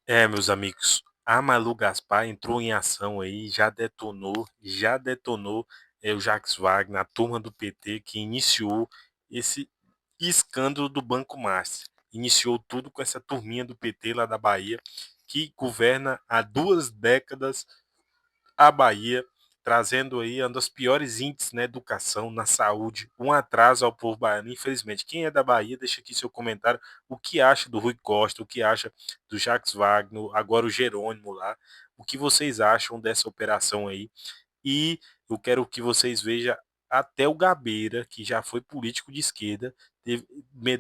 Meus amigos, a Malu Gaspar entrou em ação aí, já detonou o Jacques Wagner, a turma do PT que iniciou esse escândalo do Banco Master. Iniciou tudo com essa turminha do PT lá da Bahia, que governa há 2 décadas a Bahia, trazendo aí um dos piores índices na educação, na saúde, um atraso ao povo baiano. Infelizmente, quem é da Bahia, deixa aqui seu comentário, o que acha do Rui Costa, o que acha do Jacques Wagner, agora o Jerônimo lá, o que vocês acham dessa operação aí. E eu quero que vocês vejam até o Gabeira, que já foi político de esquerda,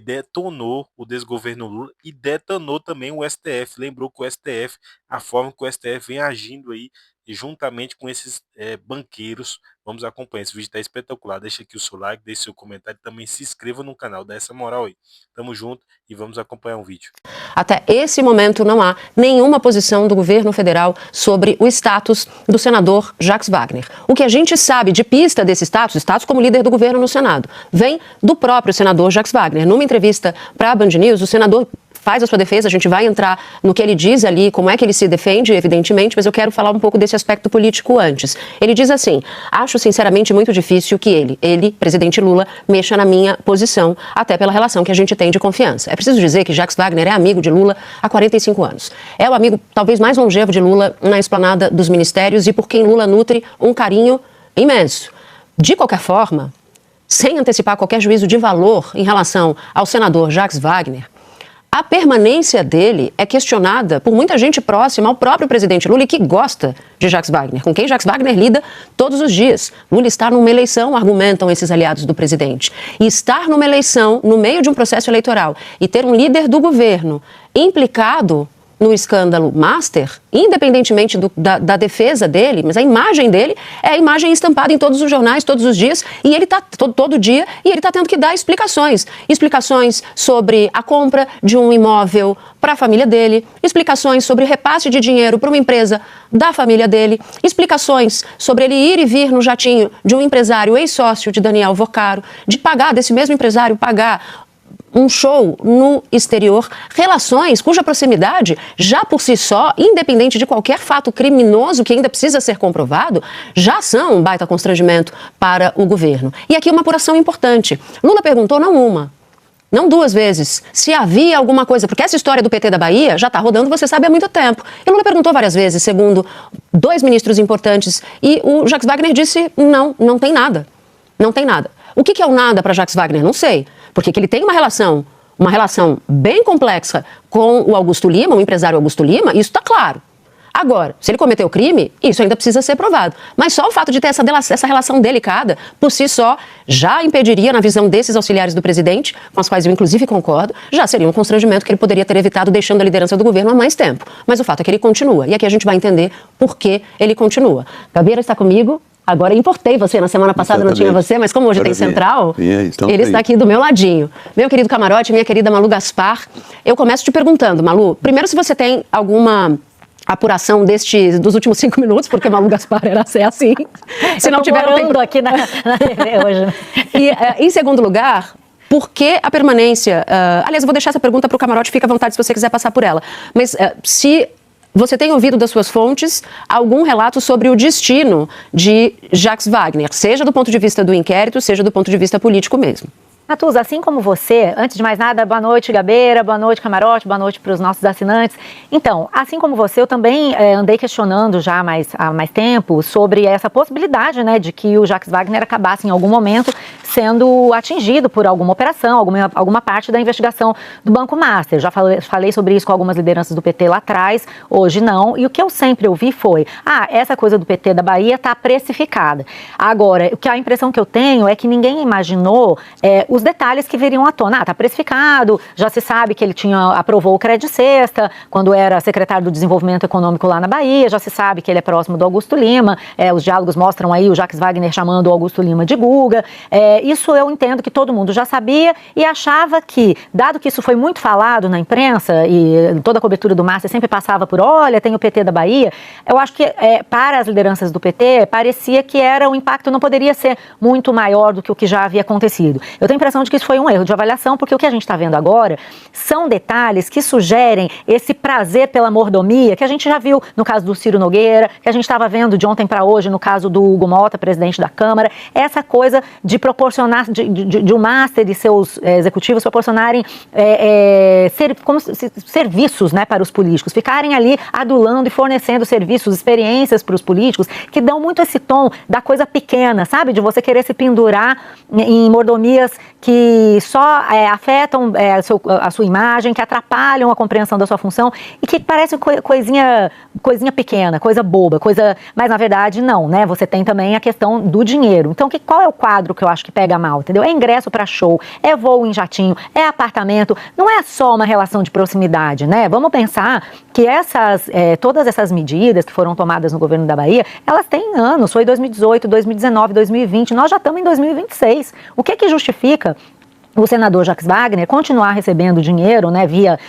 detonou o desgoverno Lula e detonou também o STF. Lembrou que o STF, a forma que o STF vem agindo aí, juntamente com esses banqueiros. Vamos acompanhar. Esse vídeo está espetacular. Deixa aqui o seu like, deixe seu comentário, também se inscreva no canal, dá essa moral aí. Tamo junto e vamos acompanhar o vídeo. Até esse momento não há nenhuma posição do governo federal sobre o status do senador Jacques Wagner. O que a gente sabe de pista desse status como líder do governo no Senado, vem do próprio senador Jacques Wagner. Numa entrevista para a Band News, o senador faz a sua defesa, a gente vai entrar no que ele diz ali, como é que ele se defende, evidentemente, mas eu quero falar um pouco desse aspecto político antes. Ele diz assim: acho sinceramente muito difícil que ele, presidente Lula, mexa na minha posição, até pela relação que a gente tem de confiança. É preciso dizer que Jacques Wagner é amigo de Lula há 45 anos. É o amigo talvez mais longevo de Lula na esplanada dos ministérios e por quem Lula nutre um carinho imenso. De qualquer forma, sem antecipar qualquer juízo de valor em relação ao senador Jacques Wagner, a permanência dele é questionada por muita gente próxima ao próprio presidente Lula e que gosta de Jacques Wagner, com quem Jacques Wagner lida todos os dias. Lula está numa eleição, argumentam esses aliados do presidente. E estar numa eleição, no meio de um processo eleitoral, e ter um líder do governo implicado no escândalo Master, independentemente da defesa dele, mas a imagem dele é a imagem estampada em todos os jornais, todos os dias, e ele está todo dia, e ele está tendo que dar explicações sobre a compra de um imóvel para a família dele, explicações sobre repasse de dinheiro para uma empresa da família dele, explicações sobre ele ir e vir no jatinho de um empresário ex-sócio de Daniel Vocaro, de pagar, desse mesmo empresário, pagar um show no exterior, relações cuja proximidade, já por si só, independente de qualquer fato criminoso que ainda precisa ser comprovado, já são um baita constrangimento para o governo. E aqui uma apuração importante. Lula perguntou não uma, não 2 vezes, se havia alguma coisa, porque essa história do PT da Bahia já está rodando, você sabe, há muito tempo. E Lula perguntou várias vezes, segundo 2 ministros importantes, e o Jacques Wagner disse não tem nada, não tem nada. O que é o nada para Jacques Wagner? Não sei. Porque que ele tem uma relação bem complexa com o Augusto Lima, o empresário Augusto Lima, isso está claro. Agora, se ele cometeu crime, isso ainda precisa ser provado. Mas só o fato de ter essa relação delicada, por si só, já impediria, na visão desses auxiliares do presidente, com os quais eu inclusive concordo, já seria um constrangimento que ele poderia ter evitado deixando a liderança do governo há mais tempo. Mas o fato é que ele continua. E aqui a gente vai entender por que ele continua. Gabeira está comigo. Agora, importei você, na semana passada não tinha você, mas como hoje tem Central, ele está aqui do meu ladinho. Meu querido camarote, minha querida Malu Gaspar, eu começo te perguntando, Malu, primeiro se você tem alguma apuração dos últimos 5 minutos, porque Malu Gaspar era assim. Se não tiver, aqui na TV hoje. E, em segundo lugar, por que a permanência... aliás, eu vou deixar essa pergunta para o camarote, fica à vontade se você quiser passar por ela. Mas se... Você tem ouvido das suas fontes algum relato sobre o destino de Jacques Wagner, seja do ponto de vista do inquérito, seja do ponto de vista político mesmo? Natuza, assim como você, antes de mais nada, boa noite, Gabeira, boa noite, camarote, boa noite para os nossos assinantes. Então, assim como você, eu também andei questionando já há mais tempo sobre essa possibilidade, né, de que o Jacques Wagner acabasse em algum momento sendo atingido por alguma operação, alguma parte da investigação do Banco Master. Já falei sobre isso com algumas lideranças do PT lá atrás, hoje não, e o que eu sempre ouvi foi, essa coisa do PT da Bahia está precificada. Agora, a impressão que eu tenho é que ninguém imaginou os detalhes que viriam à tona. Está precificado, já se sabe que ele aprovou o Crédito Sexta, quando era secretário do Desenvolvimento Econômico lá na Bahia, já se sabe que ele é próximo do Augusto Lima, os diálogos mostram aí o Jacques Wagner chamando o Augusto Lima de Guga, Isso eu entendo que todo mundo já sabia e achava que, dado que isso foi muito falado na imprensa e toda a cobertura do Master sempre passava por, olha, tem o PT da Bahia, eu acho que para as lideranças do PT parecia que o impacto não poderia ser muito maior do que o que já havia acontecido. Eu tenho a impressão de que isso foi um erro de avaliação, porque o que a gente está vendo agora são detalhes que sugerem esse prazer pela mordomia que a gente já viu no caso do Ciro Nogueira, que a gente estava vendo de ontem para hoje no caso do Hugo Mota, presidente da Câmara, essa coisa de proporcionar, de o Master e seus executivos proporcionarem serviços, né, para os políticos, ficarem ali adulando e fornecendo serviços, experiências para os políticos, que dão muito esse tom da coisa pequena, sabe? De você querer se pendurar em mordomias que só afetam a sua imagem, que atrapalham a compreensão da sua função e que parece coisinha pequena, coisa boba, mas na verdade não, né? Você tem também a questão do dinheiro. Então, qual é o quadro que eu acho que pega mal, entendeu? É ingresso para show, é voo em jatinho, é apartamento, não é só uma relação de proximidade, né? Vamos pensar que todas essas medidas que foram tomadas no governo da Bahia, elas têm anos, foi 2018, 2019, 2020, nós já estamos em 2026. O que justifica o senador Jacques Wagner continuar recebendo dinheiro, né, via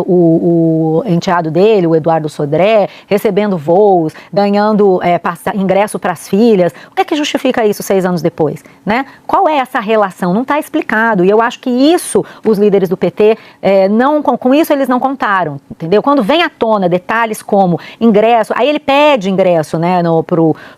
o enteado dele, o Eduardo Sodré, recebendo voos, ganhando ingresso para as filhas? O que justifica isso 6 anos depois, né? Qual é essa relação? Não está explicado, e eu acho que isso, os líderes do PT, com isso eles não contaram, entendeu? Quando vem à tona detalhes como ingresso, aí ele pede ingresso, né,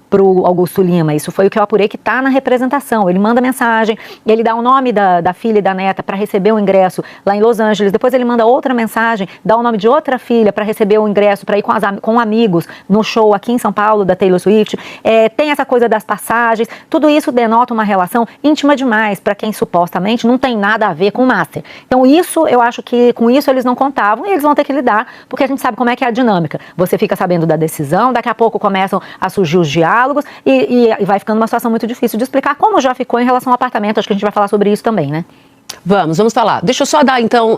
pro Augusto Lima, isso foi o que eu apurei que está na representação, ele manda mensagem, ele dá o nome da filha e da neta para receber o ingresso lá em Los Angeles, depois ele manda outra mensagem, dá o nome de outra filha para receber o ingresso, para ir com amigos no show aqui em São Paulo da Taylor Swift, tem essa coisa das passagens, tudo isso denota uma relação íntima demais para quem supostamente não tem nada a ver com o Master. Então isso, eu acho que com isso eles não contavam e eles vão ter que lidar, porque a gente sabe como é que é a dinâmica, você fica sabendo da decisão, daqui a pouco começam a surgir os diálogos e vai ficando uma situação muito difícil de explicar, como já ficou em relação ao apartamento. Acho que a gente vai falar sobre isso também, né? Vamos falar. Deixa eu só dar, então,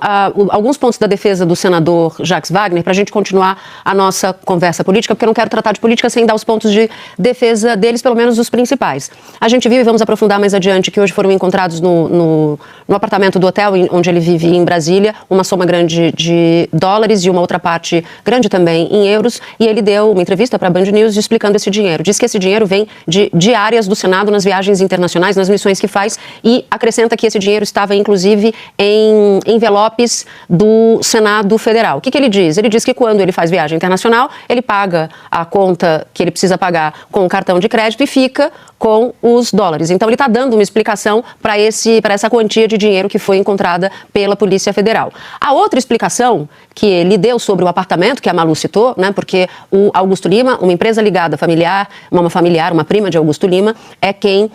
alguns pontos da defesa do senador Jacques Wagner para a gente continuar a nossa conversa política, porque eu não quero tratar de política sem dar os pontos de defesa deles, pelo menos os principais. A gente viu, e vamos aprofundar mais adiante, que hoje foram encontrados no apartamento do hotel onde ele vive em Brasília, uma soma grande de dólares e uma outra parte grande também em euros, e ele deu uma entrevista para a Band News explicando esse dinheiro. Diz que esse dinheiro vem de diárias do Senado nas viagens internacionais, nas missões que faz, e acrescenta que esse dinheiro estava inclusive em envelopes do Senado Federal. O que ele diz? Ele diz que quando ele faz viagem internacional, ele paga a conta que ele precisa pagar com o cartão de crédito e fica com os dólares. Então ele está dando uma explicação para essa quantia de dinheiro que foi encontrada pela Polícia Federal. A outra explicação que ele deu sobre o apartamento, que a Malu citou, né, porque o Augusto Lima, uma empresa ligada uma prima de Augusto Lima, é quem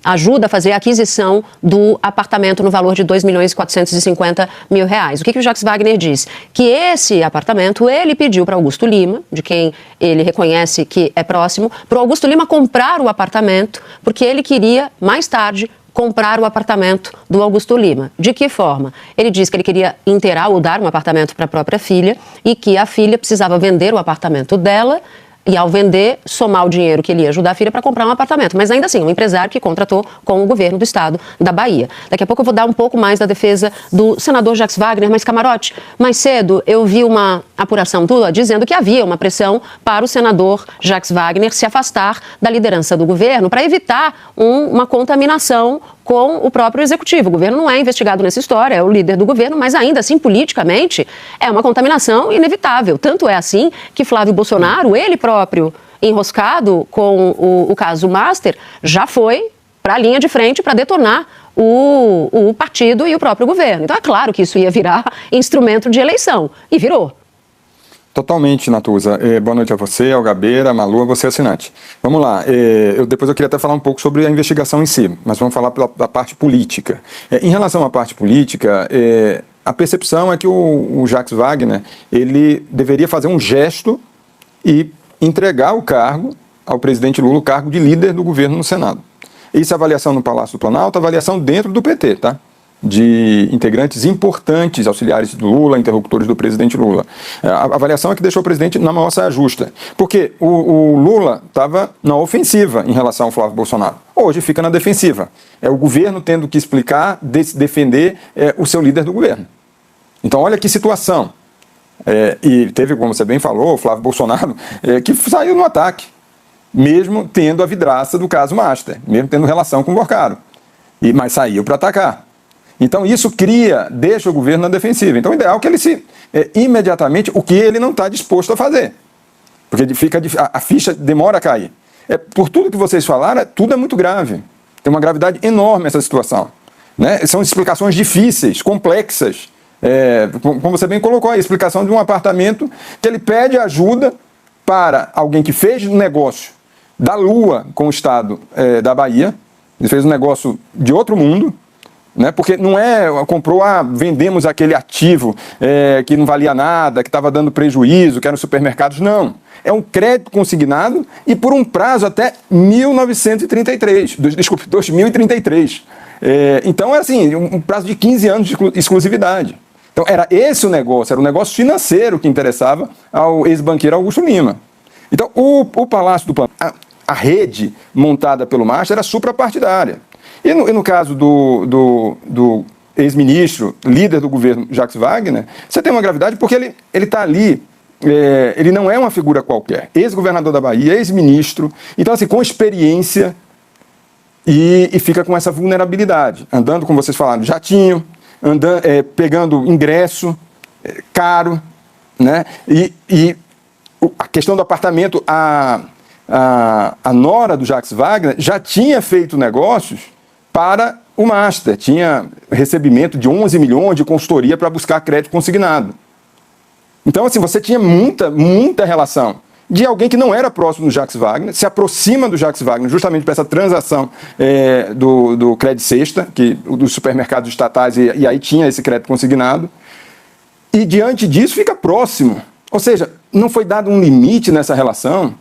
ajuda a fazer a aquisição do apartamento no valor de R$2.450.000. O que o Jacques Wagner diz? Que esse apartamento ele pediu para Augusto Lima, de quem ele reconhece que é próximo, para o Augusto Lima comprar o apartamento, porque ele queria, mais tarde, comprar o apartamento do Augusto Lima. De que forma? Ele diz que ele queria inteirar ou dar um apartamento para a própria filha e que a filha precisava vender o apartamento dela e, ao vender, somar o dinheiro que ele ia ajudar a filha para comprar um apartamento. Mas, ainda assim, um empresário que contratou com o governo do estado da Bahia. Daqui a pouco eu vou dar um pouco mais da defesa do senador Jacques Wagner, mas, Camarote, mais cedo eu vi uma apuração tua dizendo que havia uma pressão para o senador Jacques Wagner se afastar da liderança do governo para evitar uma contaminação com o próprio executivo. O governo não é investigado nessa história, é o líder do governo, mas ainda assim, politicamente, é uma contaminação inevitável. Tanto é assim que Flávio Bolsonaro, ele próprio enroscado com o caso Master, já foi para a linha de frente para detonar o partido e o próprio governo. Então é claro que isso ia virar instrumento de eleição, e virou. Totalmente, Natuza. Boa noite a você, ao Gabeira, a Malu, a você, assinante. Vamos lá. Depois eu queria até falar um pouco sobre a investigação em si, mas vamos falar da parte política. Em relação à parte política, a percepção é que o Jacques Wagner, ele deveria fazer um gesto e entregar o cargo ao presidente Lula, o cargo de líder do governo no Senado. Isso é avaliação no Palácio do Planalto, avaliação dentro do PT, tá? de integrantes importantes, auxiliares do Lula, interlocutores do presidente Lula. A avaliação é que deixou o presidente na maior saia justa, porque o Lula estava na ofensiva em relação ao Flávio Bolsonaro. Hoje fica na defensiva. É o governo tendo que explicar, defender o seu líder do governo. Então, olha que situação. E teve, como você bem falou, o Flávio Bolsonaro, que saiu no ataque, mesmo tendo a vidraça do caso Master, mesmo tendo relação com o Borcaro. Mas saiu para atacar. Então isso deixa o governo na defensiva. Então o ideal é que ele imediatamente, o que ele não está disposto a fazer. Porque a ficha demora a cair. Por tudo que vocês falaram, tudo é muito grave. Tem uma gravidade enorme essa situação. Né? São explicações difíceis, complexas. Como você bem colocou aí, a explicação de um apartamento que ele pede ajuda para alguém que fez um negócio da Lua com o estado da Bahia. Ele fez um negócio de outro mundo. Né? Porque não vendemos aquele ativo que não valia nada, que estava dando prejuízo, que era nos supermercados. Não. É um crédito consignado e por um prazo até 2033. Então, é assim, um prazo de 15 anos de exclusividade. Então, era esse o negócio, era um negócio financeiro que interessava ao ex-banqueiro Augusto Lima. Então, o Palácio do Planalto, a rede montada pelo Master era suprapartidária. E no caso do ex-ministro, líder do governo, Jacques Wagner, você tem uma gravidade porque ele está ali, ele não é uma figura qualquer. Ex-governador da Bahia, ex-ministro, então assim, com experiência e fica com essa vulnerabilidade. Andando, como vocês falaram, jatinho, pegando ingresso caro, né? E a questão do apartamento, a nora do Jacques Wagner já tinha feito negócios para o Master, tinha recebimento de 11 milhões de consultoria para buscar crédito consignado. Então, assim, você tinha muita relação de alguém que não era próximo do Jacques Wagner, se aproxima do Jacques Wagner justamente para essa transação do crédito cesta, dos supermercados estatais, e aí tinha esse crédito consignado, e diante disso fica próximo. Ou seja, não foi dado um limite nessa relação,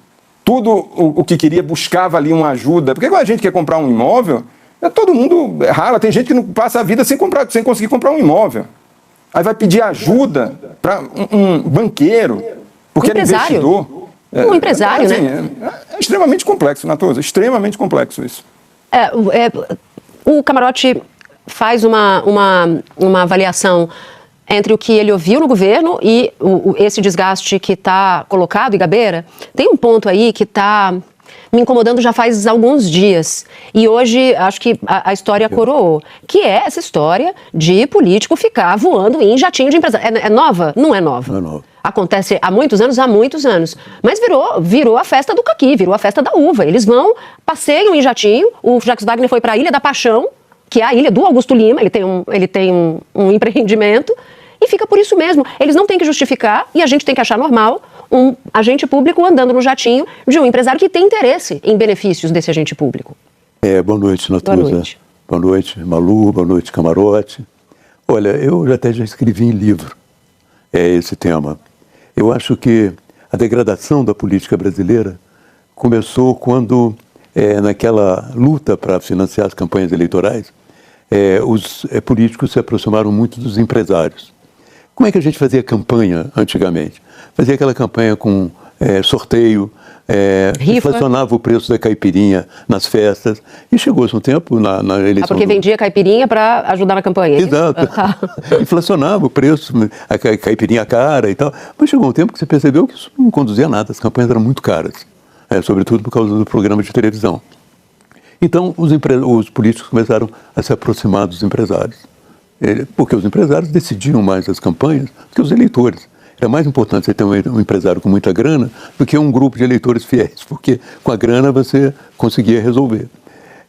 tudo o que queria buscava ali uma ajuda, porque quando a gente quer comprar um imóvel, todo mundo rala, tem gente que não passa a vida sem conseguir comprar um imóvel. Aí vai pedir ajuda para um banqueiro, porque ele é investidor. Um empresário, assim, né? É extremamente complexo, Natuza, extremamente complexo isso. O Camarote faz uma avaliação entre o que ele ouviu no governo e esse desgaste que está colocado, e Gabeira, tem um ponto aí que está me incomodando já faz alguns dias. E hoje acho que a história coroou, que é essa história de político ficar voando em jatinho de empresário. É nova? Não é nova. Não é nova. Acontece há muitos anos. Mas virou a festa do caqui, virou a festa da uva. Eles passeiam em jatinho. O Jacques Wagner foi para a Ilha da Paixão, que é a ilha do Augusto Lima. Ele tem um empreendimento. E fica por isso mesmo. Eles não têm que justificar e a gente tem que achar normal um agente público andando no jatinho de um empresário que tem interesse em benefícios desse agente público. Boa noite, Natuza. Boa noite. Boa noite, Malu. Boa noite, Camarote. Olha, eu até já escrevi em livro esse tema. Eu acho que a degradação da política brasileira começou quando, naquela luta para financiar as campanhas eleitorais, os políticos se aproximaram muito dos empresários. Como é que a gente fazia campanha antigamente? Fazia aquela campanha com sorteio, inflacionava o preço da caipirinha nas festas, e chegou-se um tempo na eleição... porque vendia caipirinha para ajudar na campanha, Exato. Inflacionava o preço, a caipirinha cara e tal, mas chegou um tempo que você percebeu que isso não conduzia a nada, as campanhas eram muito caras, sobretudo por causa do programa de televisão. Então, os políticos começaram a se aproximar dos empresários, porque os empresários decidiam mais as campanhas do que os eleitores. Era mais importante você ter um empresário com muita grana do que um grupo de eleitores fiéis, porque com a grana você conseguia resolver.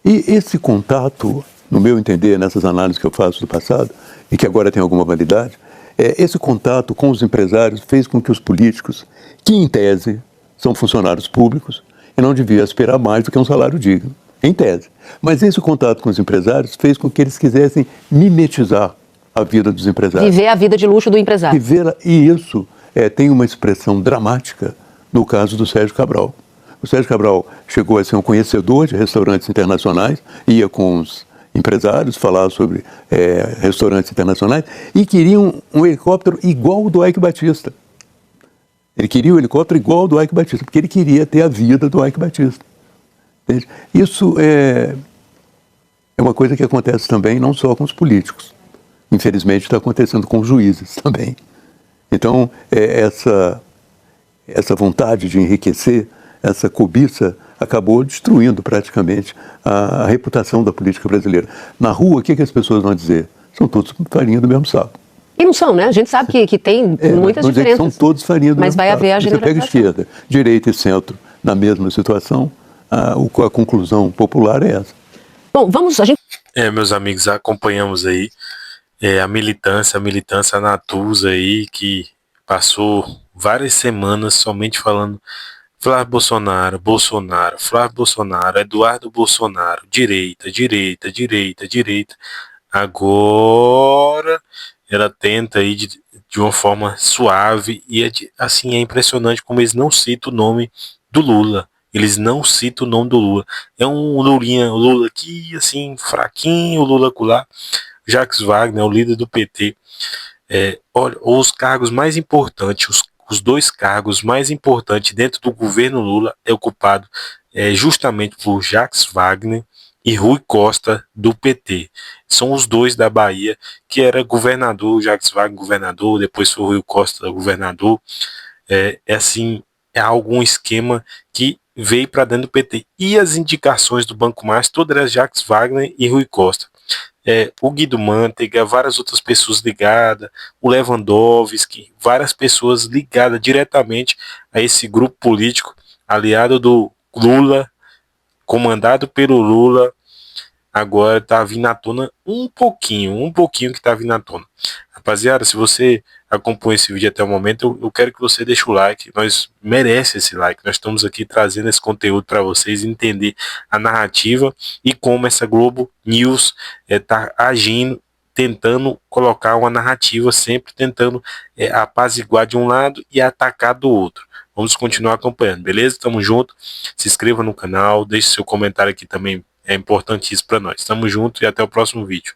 E esse contato, no meu entender, nessas análises que eu faço do passado, e que agora tem alguma validade, esse contato com os empresários fez com que os políticos, que em tese são funcionários públicos, e não deviam aspirar mais do que um salário digno, em tese. Mas esse contato com os empresários fez com que eles quisessem mimetizar a vida dos empresários. Viver a vida de luxo do empresário. E isso tem uma expressão dramática no caso do Sérgio Cabral. O Sérgio Cabral chegou a ser um conhecedor de restaurantes internacionais, ia com os empresários, falar sobre restaurantes internacionais, e queriam um helicóptero igual ao do Eike Batista. Ele queria o helicóptero igual ao do Eike Batista, porque ele queria ter a vida do Eike Batista. Entende? Isso é uma coisa que acontece também não só com os políticos. Infelizmente está acontecendo com os juízes também. Então, essa vontade de enriquecer, essa cobiça, acabou destruindo praticamente a reputação da política brasileira. Na rua, o que as pessoas vão dizer? São todos farinha do mesmo saco. E não são, né? A gente sabe que tem muitas vão dizer que diferenças. são todos farinha do mas mesmo vai saco. haver a Você pega generalização. esquerda, direita e centro na mesma situação, a conclusão popular é essa. Bom, a gente... Meus amigos, acompanhamos aí a militância Natuza aí, que passou várias semanas somente falando Flávio Bolsonaro, Flávio Bolsonaro, Eduardo Bolsonaro, direita. Agora ela tenta aí de uma forma suave e assim é impressionante como eles não citam o nome do Lula. Eles não citam o nome do Lula. É um Lula aqui, assim, fraquinho, Lula acolá. Jacques Wagner, o líder do PT. Olha, os cargos mais importantes, os dois cargos mais importantes dentro do governo Lula é ocupado justamente por Jacques Wagner e Rui Costa do PT. São os dois da Bahia, que era governador, Jacques Wagner governador, depois foi Rui Costa governador. Assim, é algum esquema que veio para dentro do PT. E as indicações do Banco Mais, todas eram Jacques Wagner e Rui Costa. O Guido Mantega, várias outras pessoas ligadas, o Lewandowski, várias pessoas ligadas diretamente a esse grupo político, aliado do Lula, comandado pelo Lula, agora está vindo à tona um pouquinho que está vindo à tona. Rapaziada, se você acompanha esse vídeo até o momento, eu quero que você deixe o like, nós merece esse like, nós estamos aqui trazendo esse conteúdo para vocês entender a narrativa e como essa Globo News está agindo, tentando colocar uma narrativa, sempre tentando apaziguar de um lado e atacar do outro. Vamos continuar acompanhando, beleza? Tamo junto, se inscreva no canal, deixe seu comentário aqui também, é importantíssimo para nós. Tamo junto e até o próximo vídeo.